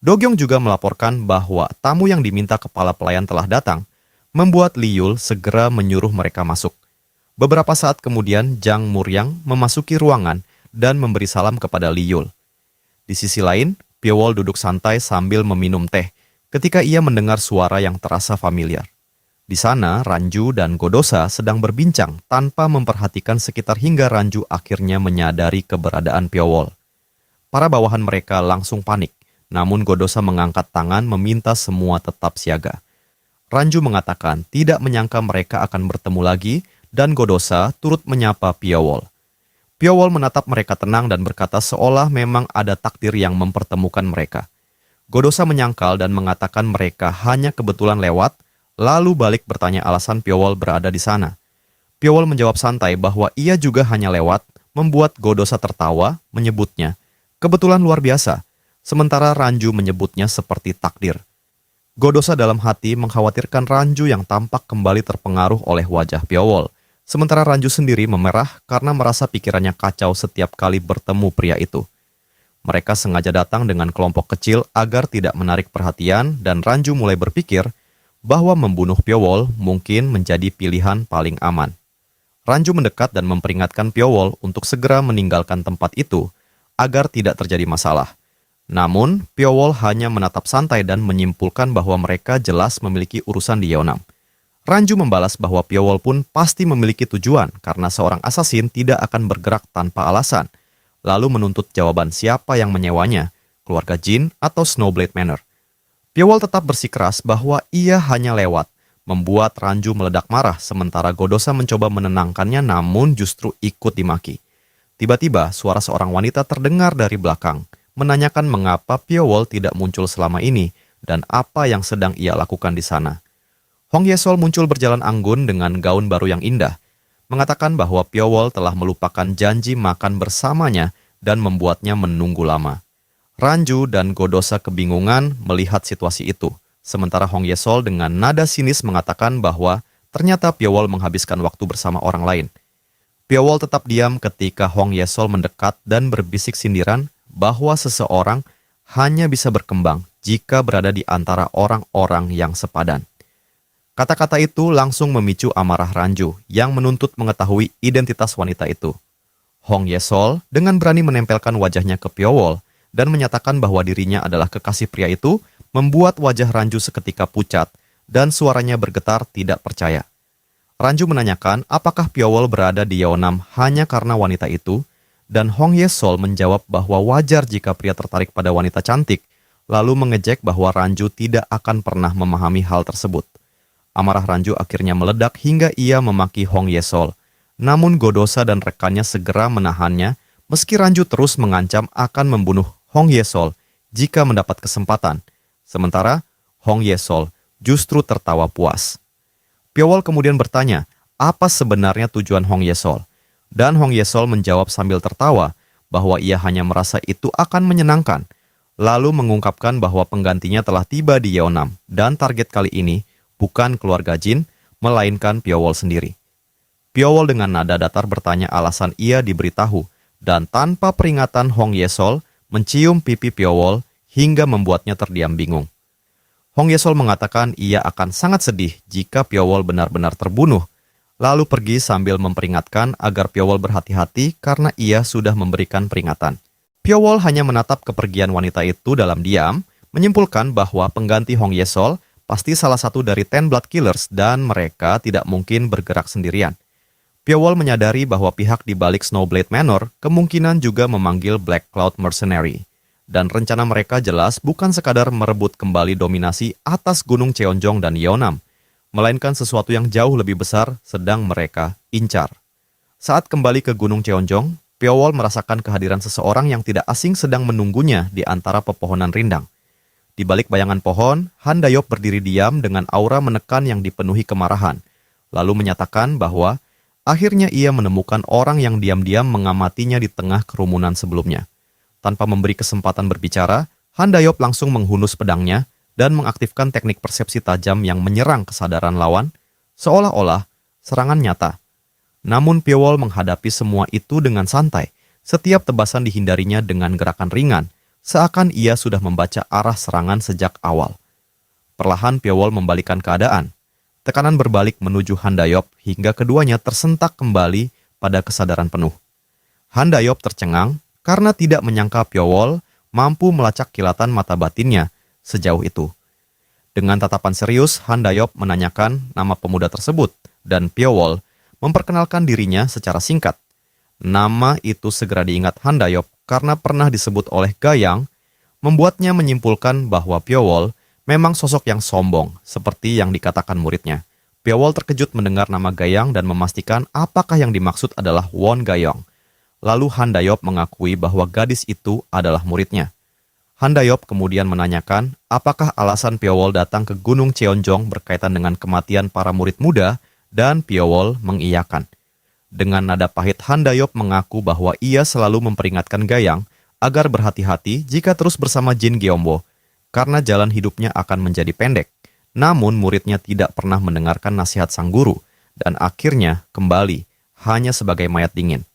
Do Gyong juga melaporkan bahwa tamu yang diminta kepala pelayan telah datang, membuat Li Yul segera menyuruh mereka masuk. Beberapa saat kemudian, Zhang Muryang memasuki ruangan dan memberi salam kepada Li Yul. Di sisi lain, Piowol duduk santai sambil meminum teh ketika ia mendengar suara yang terasa familiar. Di sana, Ranju dan Godosa sedang berbincang tanpa memperhatikan sekitar hingga Ranju akhirnya menyadari keberadaan Piowol. Para bawahan mereka langsung panik, namun Godosa mengangkat tangan meminta semua tetap siaga. Ranju mengatakan tidak menyangka mereka akan bertemu lagi dan Godosa turut menyapa Piowol. Piowol menatap mereka tenang dan berkata seolah memang ada takdir yang mempertemukan mereka. Godosa menyangkal dan mengatakan mereka hanya kebetulan lewat, lalu balik bertanya alasan Piowol berada di sana. Piowol menjawab santai bahwa ia juga hanya lewat, membuat Godosa tertawa, menyebutnya kebetulan luar biasa, sementara Ranju menyebutnya seperti takdir. Godosa dalam hati mengkhawatirkan Ranju yang tampak kembali terpengaruh oleh wajah Piowol, sementara Ranju sendiri memerah karena merasa pikirannya kacau setiap kali bertemu pria itu. Mereka sengaja datang dengan kelompok kecil agar tidak menarik perhatian dan Ranju mulai berpikir bahwa membunuh Piowol mungkin menjadi pilihan paling aman. Ranju mendekat dan memperingatkan Piowol untuk segera meninggalkan tempat itu agar tidak terjadi masalah. Namun, Piowol hanya menatap santai dan menyimpulkan bahwa mereka jelas memiliki urusan di Yeonam. Ranju membalas bahwa Piowol pun pasti memiliki tujuan karena seorang asasin tidak akan bergerak tanpa alasan, lalu menuntut jawaban siapa yang menyewanya, keluarga Jin atau Snowblade Manor. Piowol tetap bersikeras bahwa ia hanya lewat, membuat Ranju meledak marah sementara Godosa mencoba menenangkannya namun justru ikut dimaki. Tiba-tiba suara seorang wanita terdengar dari belakang, menanyakan mengapa Piowol tidak muncul selama ini dan apa yang sedang ia lakukan di sana. Hong Yesol muncul berjalan anggun dengan gaun baru yang indah, mengatakan bahwa Piowol telah melupakan janji makan bersamanya dan membuatnya menunggu lama. Ranju dan Godosa kebingungan melihat situasi itu, sementara Hong Yesol dengan nada sinis mengatakan bahwa ternyata Piowol menghabiskan waktu bersama orang lain. Piowol tetap diam ketika Hong Yesol mendekat dan berbisik sindiran bahwa seseorang hanya bisa berkembang jika berada di antara orang-orang yang sepadan. Kata-kata itu langsung memicu amarah Ranju yang menuntut mengetahui identitas wanita itu. Hong Yesol dengan berani menempelkan wajahnya ke Piowol dan menyatakan bahwa dirinya adalah kekasih pria itu, membuat wajah Ranju seketika pucat dan suaranya bergetar tidak percaya. Ranju menanyakan apakah Piowol berada di Yeonam hanya karena wanita itu, dan Hong Yesol menjawab bahwa wajar jika pria tertarik pada wanita cantik, lalu mengejek bahwa Ranju tidak akan pernah memahami hal tersebut. Amarah Ranju akhirnya meledak hingga ia memaki Hong Yesol, namun Godosa dan rekannya segera menahannya meski Ranju terus mengancam akan membunuh Hong Yesol jika mendapat kesempatan. Sementara Hong Yesol justru tertawa puas. Piowol kemudian bertanya, apa sebenarnya tujuan Hong Yesol? Dan Hong Yesol menjawab sambil tertawa bahwa ia hanya merasa itu akan menyenangkan, lalu mengungkapkan bahwa penggantinya telah tiba di Yeonam dan target kali ini bukan keluarga Jin, melainkan Piowol sendiri. Piowol dengan nada datar bertanya alasan ia diberitahu, dan tanpa peringatan Hong Yesol mencium pipi Piowol hingga membuatnya terdiam bingung. Hong Yesol mengatakan ia akan sangat sedih jika Piowol benar-benar terbunuh, lalu pergi sambil memperingatkan agar Piowol berhati-hati karena ia sudah memberikan peringatan. Piowol hanya menatap kepergian wanita itu dalam diam, menyimpulkan bahwa pengganti Hong Yesol pasti salah satu dari Ten Blood Killers dan mereka tidak mungkin bergerak sendirian. Piowol menyadari bahwa pihak di balik Snowblade Manor kemungkinan juga memanggil Black Cloud Mercenary. Dan rencana mereka jelas bukan sekadar merebut kembali dominasi atas Gunung Cheonjong dan Yeonam, melainkan sesuatu yang jauh lebih besar sedang mereka incar. Saat kembali ke Gunung Cheonjong, Pyo-wol merasakan kehadiran seseorang yang tidak asing sedang menunggunya di antara pepohonan rindang. Di balik bayangan pohon, Han Dayop berdiri diam dengan aura menekan yang dipenuhi kemarahan, lalu menyatakan bahwa akhirnya ia menemukan orang yang diam-diam mengamatinya di tengah kerumunan sebelumnya. Tanpa memberi kesempatan berbicara, Han Dayop langsung menghunus pedangnya dan mengaktifkan teknik persepsi tajam yang menyerang kesadaran lawan, seolah-olah serangan nyata. Namun Pyo-wol menghadapi semua itu dengan santai. Setiap tebasan dihindarinya dengan gerakan ringan, seakan ia sudah membaca arah serangan sejak awal. Perlahan Pyo-wol membalikan keadaan. Tekanan berbalik menuju Han Dayop hingga keduanya tersentak kembali pada kesadaran penuh. Han Dayop tercengang karena tidak menyangka Pyo-wol mampu melacak kilatan mata batinnya sejauh itu. Dengan tatapan serius, Han Dayop menanyakan nama pemuda tersebut, dan Pyo-wol memperkenalkan dirinya secara singkat. Nama itu segera diingat Han Dayop karena pernah disebut oleh Gayang, membuatnya menyimpulkan bahwa Pyo-wol memang sosok yang sombong, seperti yang dikatakan muridnya. Pyo-wol terkejut mendengar nama Gayang dan memastikan apakah yang dimaksud adalah Won Gayong. Lalu Han Dayop mengakui bahwa gadis itu adalah muridnya. Han Dayop kemudian menanyakan apakah alasan Pyo-wol datang ke Gunung Cheonjong berkaitan dengan kematian para murid muda, dan Pyo-wol mengiyakan. Dengan nada pahit, Han Dayop mengaku bahwa ia selalu memperingatkan Gayang agar berhati-hati jika terus bersama Jin Geombo, karena jalan hidupnya akan menjadi pendek. Namun muridnya tidak pernah mendengarkan nasihat sang guru, dan akhirnya kembali hanya sebagai mayat dingin.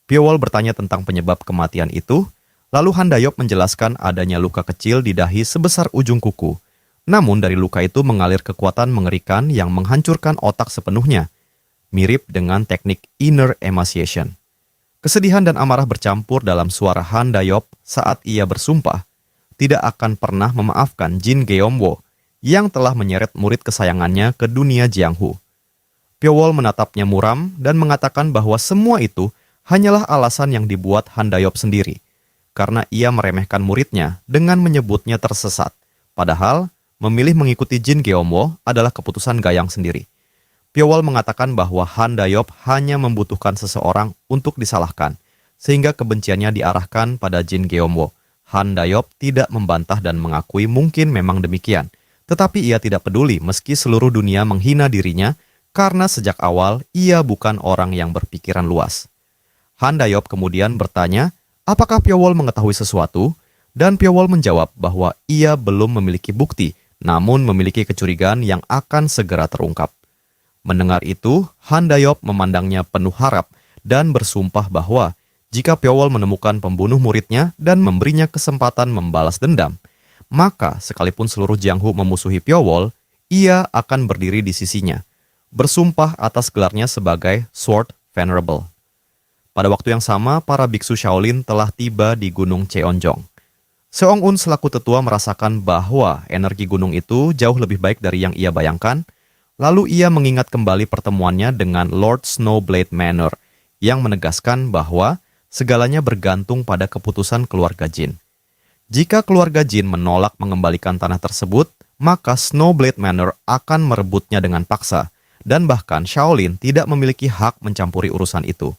Pyo-wol bertanya tentang penyebab kematian itu, lalu Han Dayop menjelaskan adanya luka kecil di dahi sebesar ujung kuku. Namun dari luka itu mengalir kekuatan mengerikan yang menghancurkan otak sepenuhnya, mirip dengan teknik inner emaciation. Kesedihan dan amarah bercampur dalam suara Han Dayop saat ia bersumpah tidak akan pernah memaafkan Jin Geombo yang telah menyeret murid kesayangannya ke dunia Jianghu. Pyo-wol menatapnya muram dan mengatakan bahwa semua itu hanyalah alasan yang dibuat Han Dayop sendiri, karena ia meremehkan muridnya dengan menyebutnya tersesat, padahal memilih mengikuti Jin Geombo adalah keputusan Gayang sendiri. Pyo-wol mengatakan bahwa Han Dayop hanya membutuhkan seseorang untuk disalahkan, sehingga kebenciannya diarahkan pada Jin Geombo. Han Dayop tidak membantah dan mengakui mungkin memang demikian, tetapi ia tidak peduli meski seluruh dunia menghina dirinya karena sejak awal ia bukan orang yang berpikiran luas. Han Dayop kemudian bertanya, apakah Pyo-wol mengetahui sesuatu? Dan Pyo-wol menjawab bahwa ia belum memiliki bukti, namun memiliki kecurigaan yang akan segera terungkap. Mendengar itu, Han Dayop memandangnya penuh harap dan bersumpah bahwa jika Pyo-wol menemukan pembunuh muridnya dan memberinya kesempatan membalas dendam, maka sekalipun seluruh Jianghu memusuhi Pyo-wol, ia akan berdiri di sisinya, bersumpah atas gelarnya sebagai Sword Venerable. Pada waktu yang sama, para biksu Shaolin telah tiba di Gunung Cheonjong. Seong-un selaku tetua merasakan bahwa energi gunung itu jauh lebih baik dari yang ia bayangkan, lalu ia mengingat kembali pertemuannya dengan Lord Snowblade Manor yang menegaskan bahwa segalanya bergantung pada keputusan keluarga Jin. Jika keluarga Jin menolak mengembalikan tanah tersebut, maka Snowblade Manor akan merebutnya dengan paksa, dan bahkan Shaolin tidak memiliki hak mencampuri urusan itu.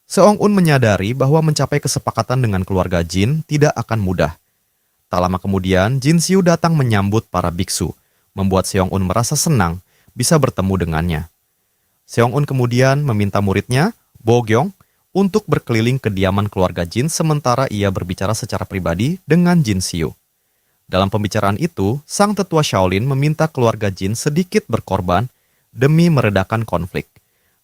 Seong-un menyadari bahwa mencapai kesepakatan dengan keluarga Jin tidak akan mudah. Tak lama kemudian, Jin Xiu datang menyambut para biksu, membuat Seong-un merasa senang bisa bertemu dengannya. Seong-un kemudian meminta muridnya, Bo Gyong, untuk berkeliling kediaman keluarga Jin sementara ia berbicara secara pribadi dengan Jin Xiu. Dalam pembicaraan itu, sang tetua Shaolin meminta keluarga Jin sedikit berkorban demi meredakan konflik.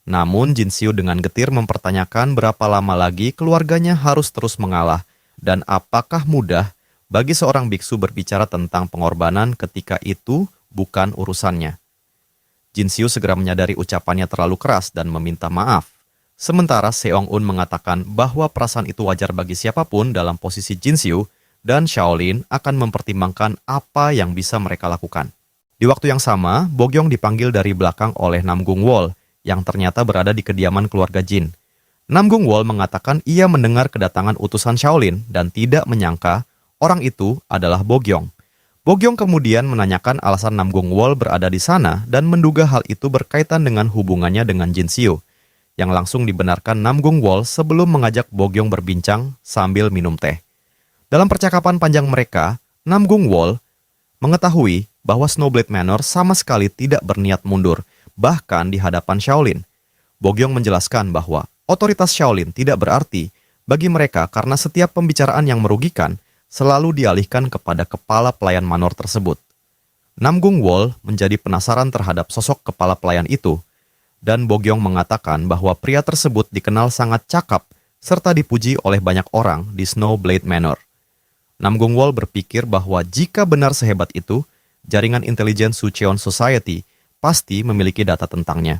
Namun Jin Xiu dengan getir mempertanyakan berapa lama lagi keluarganya harus terus mengalah dan apakah mudah bagi seorang biksu berbicara tentang pengorbanan ketika itu bukan urusannya. Jin Xiu segera menyadari ucapannya terlalu keras dan meminta maaf. Sementara Seong-un mengatakan bahwa perasaan itu wajar bagi siapapun dalam posisi Jin Xiu dan Shaolin akan mempertimbangkan apa yang bisa mereka lakukan. Di waktu yang sama, Bo Gyong dipanggil dari belakang oleh Nam Gung Wol yang ternyata berada di kediaman keluarga Jin. Nam Gung Wol mengatakan ia mendengar kedatangan utusan Shaolin dan tidak menyangka orang itu adalah Bo Gyong. Bo Gyong kemudian menanyakan alasan Nam Gung Wol berada di sana dan menduga hal itu berkaitan dengan hubungannya dengan Jin Xiu. yang langsung dibenarkan Namgung Wol sebelum mengajak Bogyong berbincang sambil minum teh. Dalam percakapan panjang mereka, Namgung Wol mengetahui bahwa Snowblade Manor sama sekali tidak berniat mundur, bahkan di hadapan Shaolin. Bogyong menjelaskan bahwa otoritas Shaolin tidak berarti bagi mereka karena setiap pembicaraan yang merugikan selalu dialihkan kepada kepala pelayan manor tersebut. Namgung Wol menjadi penasaran terhadap sosok kepala pelayan itu, dan Bogyong mengatakan bahwa pria tersebut dikenal sangat cakap serta dipuji oleh banyak orang di Snowblade Manor. Namgung Wol berpikir bahwa jika benar sehebat itu, jaringan intelijen Sucheon Society pasti memiliki data tentangnya.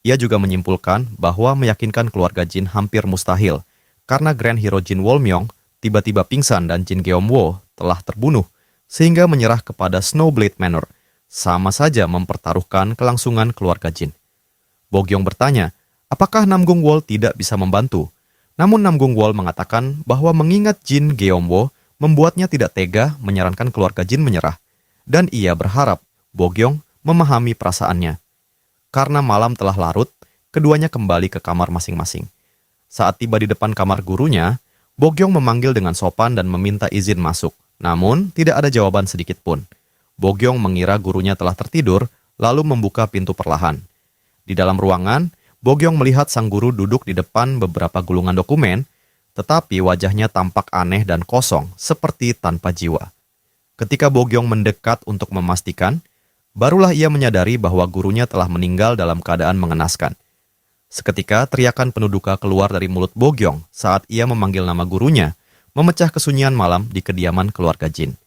Ia juga menyimpulkan bahwa meyakinkan keluarga Jin hampir mustahil, karena Grand Hero Jin Wolmyong tiba-tiba pingsan dan Jin Geom-woo telah terbunuh, sehingga menyerah kepada Snowblade Manor, sama saja mempertaruhkan kelangsungan keluarga Jin. Bogyong bertanya, apakah Namgung Wol tidak bisa membantu? Namun Namgung Wol mengatakan bahwa mengingat Jin Geom-woo membuatnya tidak tega menyarankan keluarga Jin menyerah, dan ia berharap Bogyong memahami perasaannya. Karena malam telah larut, keduanya kembali ke kamar masing-masing. Saat tiba di depan kamar gurunya, Bogyong memanggil dengan sopan dan meminta izin masuk. Namun, tidak ada jawaban sedikit pun. Bogyong mengira gurunya telah tertidur, lalu membuka pintu perlahan. Di dalam ruangan, Bogyong melihat sang guru duduk di depan beberapa gulungan dokumen, tetapi wajahnya tampak aneh dan kosong, seperti tanpa jiwa. Ketika Bogyong mendekat untuk memastikan, barulah ia menyadari bahwa gurunya telah meninggal dalam keadaan mengenaskan. Seketika, teriakan penuh duka keluar dari mulut Bogyong saat ia memanggil nama gurunya, memecah kesunyian malam di kediaman keluarga Jin.